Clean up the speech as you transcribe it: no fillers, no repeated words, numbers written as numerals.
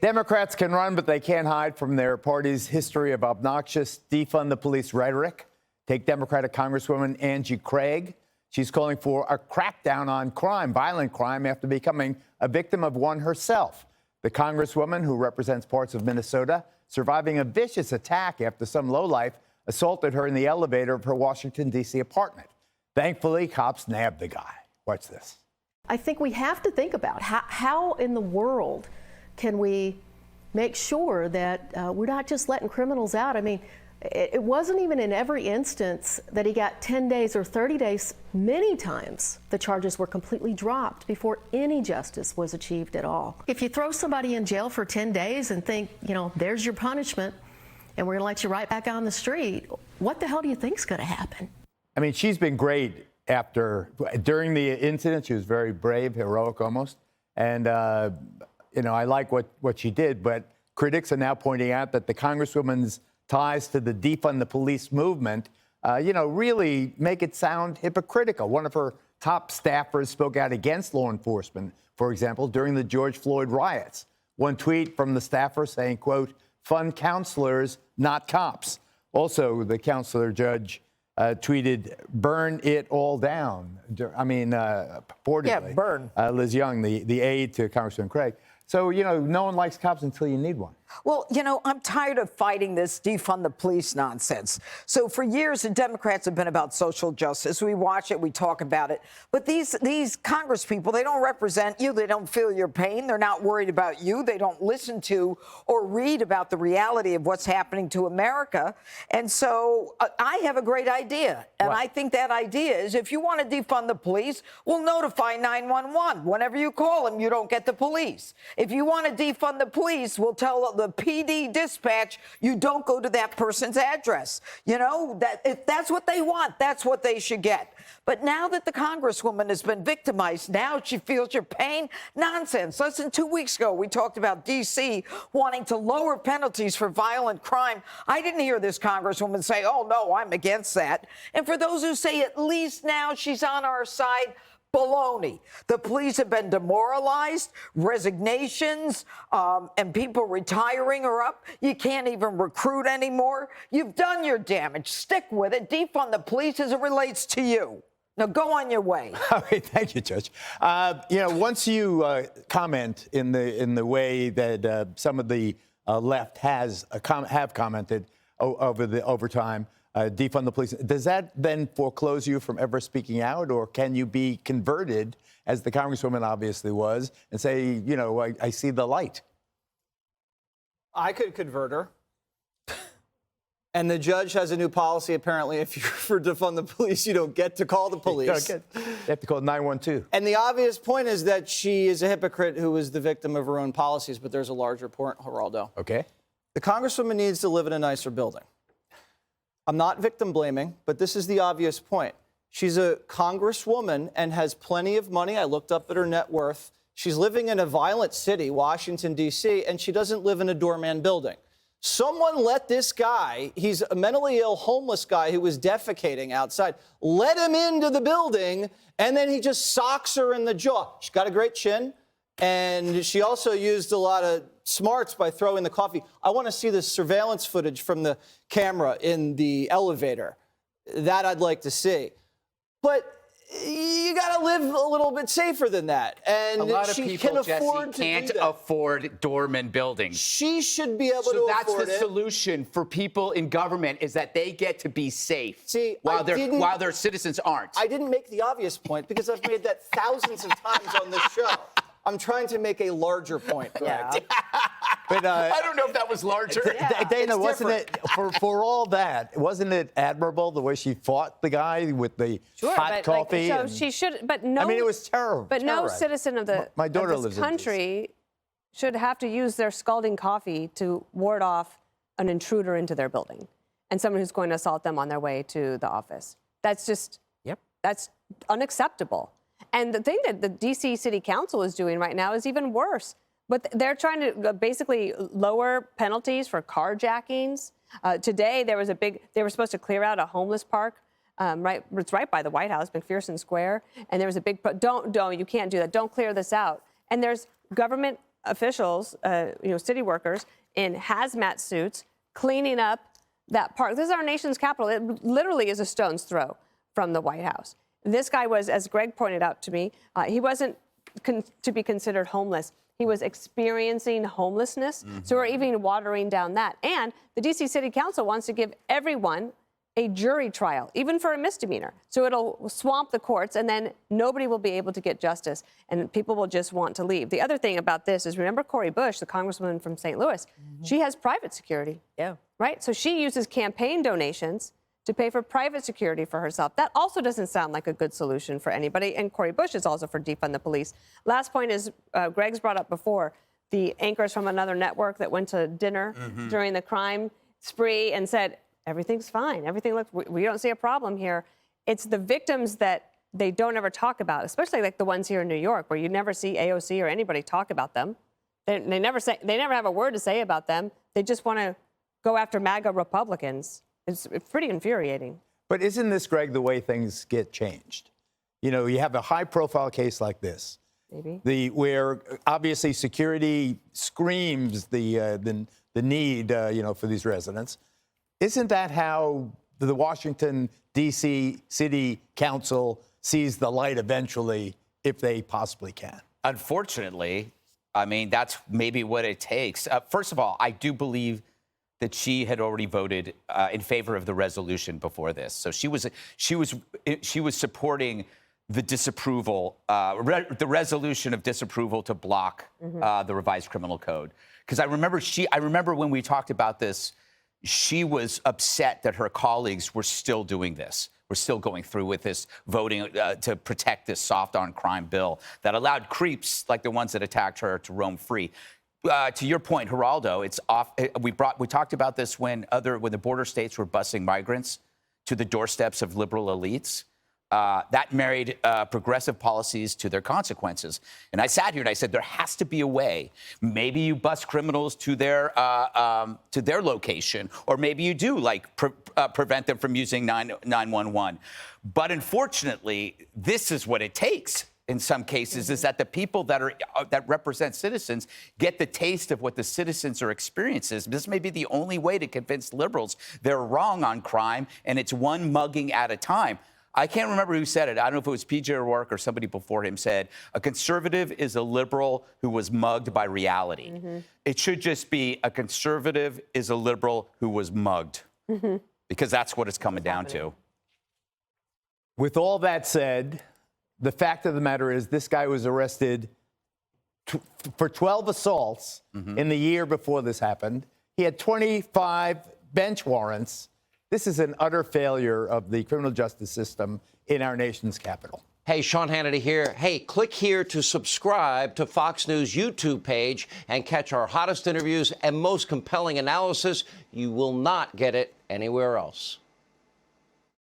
Democrats can run, but they can't hide from their party's history of obnoxious defund the police rhetoric. Take Democratic Congresswoman Angie Craig. She's calling for a crackdown on crime, violent crime, after becoming a victim of one herself. The Congresswoman, who represents parts of Minnesota, surviving a vicious attack after some lowlife assaulted her in the elevator of her Washington, D.C. apartment. Thankfully, cops nabbed the guy. Watch this. I think we have to think about how in the world can we make sure that we're not just letting criminals out. I mean, it wasn't even in every instance that he got 10 days or 30 days. Many times the charges were completely dropped before any justice was achieved at all. If you throw somebody in jail for 10 days and think, you know, there's your punishment and we're going to let you right back on the street, what the hell do you think is going to happen? I mean, she's been great during the incident. She was very brave, heroic almost. And, you know, I like what she did, but critics are now pointing out that the Congresswoman's ties to the defund the police movement, you know, really make it sound hypocritical. One of her top staffers spoke out against law enforcement, for example, during the George Floyd riots. One tweet from the staffer saying, quote, "Fund counselors, not cops." Also, the counselor judge tweeted, "Burn it all down." I mean, purportedly. Yeah, burn. Liz Young, the aide to Congressman Craig. So, you know, no one likes cops until you need one. Well, you know, I'm tired of fighting this defund the police nonsense. So for years, the Democrats have been about social justice. We watch it, we talk about it. But these Congress people, they don't represent you. They don't feel your pain. They're not worried about you. They don't listen to or read about the reality of what's happening to America. And so I have a great idea. And I think that idea is if you want to defund the police, we'll notify 911. Whenever you call them, you don't get the police. If you want to defund the police, we'll tell the PD dispatch you don't go to that person's address. You know, that if that's what they want, that's what they should get. But now that the Congresswoman has been victimized, now she feels your pain. Nonsense. Less than 2 weeks ago, we talked about D.C. wanting to lower penalties for violent crime. I didn't hear this Congresswoman say, "Oh, no, I'm against that." And for those who say at least now she's on our side, baloney. The police have been demoralized, resignations, and people retiring are up. You can't even recruit anymore. You've done your damage. Stick with it. Defund the police as it relates to you. Now go on your way. All right, thank you, Judge. You know, once you comment in the way that some of the left have commented over time, defund the police. Does that then foreclose you from ever speaking out, or can you be converted, as the Congresswoman obviously was, and say, you know, I see the light? I could convert her. And the judge has a new policy, apparently. If you're for defund the police, you don't get to call the police. You have to call 912. And the obvious point is that she is a hypocrite who is the victim of her own policies, but there's a larger point, Geraldo. Okay. The Congresswoman needs to live in a nicer building. I'm not victim blaming, but this is the obvious point. She's a congresswoman and has plenty of money. I looked up at her net worth. She's living in a violent city, Washington, D.C., and she doesn't live in a doorman building. Someone let this guy, he's a mentally ill homeless guy who was defecating outside, let him into the building, and then he just socks her in the jaw. She's got a great chin, and she also used a lot of smarts by throwing the coffee. I want to see the surveillance footage from the camera in the elevator. That I'd like to see. But you got to live a little bit safer than that. And a lot of she people, can afford Jesse, can't to do that. afford doorman buildings. She should be able to So that's afford the it. solution for people in government, is that they get to be safe. See, while their citizens aren't. I didn't make the obvious point because I've made that thousands of times on this show. I'm trying to make a larger point, Greg. Yeah. But I don't know if that was larger. Dana, wasn't it for all that? Wasn't it admirable the way she fought the guy with the hot coffee? So she should, but no. I mean, it was terrible. But no citizen of the my daughter of lives this country should have to use their scalding coffee to ward off an intruder into their building and someone who's going to assault them on their way to the office. That's just that's unacceptable. And the thing that the D.C. City Council is doing right now is even worse. But they're trying to basically lower penalties for carjackings. Today, they were supposed to clear out a homeless park. It's right by the White House, McPherson Square. And there was a big, you can't do that. Don't clear this out. And there's government officials, city workers in hazmat suits cleaning up that park. This is our nation's capital. It literally is a stone's throw from the White House. This guy was, as Greg pointed out to me, he wasn't to be considered homeless. He was experiencing homelessness. So we're even watering down that. And the D.C. City Council wants to give everyone a jury trial, even for a misdemeanor. So it'll swamp the courts, and then nobody will be able to get justice, and people will just want to leave. The other thing about this is, remember Cori Bush, the congresswoman from St. Louis? She has private security. Yeah. Right? So she uses campaign donations to pay for private security for herself. That also doesn't sound like a good solution for anybody. And Cori Bush is also for defund the police. Last point is, Greg's brought up before, the anchors from another network that went to dinner during the crime spree and said, everything's fine. Everything looks, we don't see a problem here. It's the victims that they don't ever talk about, especially like the ones here in New York, where you never see AOC or anybody talk about them. They never have a word to say about them. They just want to go after MAGA Republicans. It's pretty infuriating. But isn't this, Greg, the way things get changed? You know, you have a high-profile case like this, Maybe. Where obviously security screams the need, for these residents. Isn't that how the Washington, D.C. City Council sees the light eventually, if they possibly can? Unfortunately, I mean, that's maybe what it takes. First of all, I do believe that she had already voted in favor of the resolution before this. So she was supporting the disapproval, the resolution of disapproval to block the revised criminal code. Because I remember when we talked about this, she was upset that her colleagues were still doing this. We're still going through with this voting to protect this soft on crime bill that allowed creeps like the ones that attacked her to roam free. To your point, Geraldo, it's off. We talked about this when the border states were busing migrants to the doorsteps of liberal elites. That married progressive policies to their consequences. And I sat here and I said, there has to be a way. Maybe you bus criminals to their location, or maybe you do prevent them from using 911. But unfortunately, this is what it takes. In some cases, is that the people that represent citizens get the taste of what the citizens are experiencing. This may be the only way to convince liberals they're wrong on crime, and it's one mugging at a time. I can't remember who said it. I don't know if it was P.J. O'Rourke or somebody before him said, a conservative is a liberal who was mugged by reality. It should just be a conservative is a liberal who was mugged, because that's what it's coming down to. With all that said, the fact of the matter is this guy was arrested for 12 assaults in the year before this happened. He had 25 bench warrants. This is an utter failure of the criminal justice system in our nation's capital. Hey, Sean Hannity here. Hey, click here to subscribe to Fox News YouTube page and catch our hottest interviews and most compelling analysis. You will not get it anywhere else.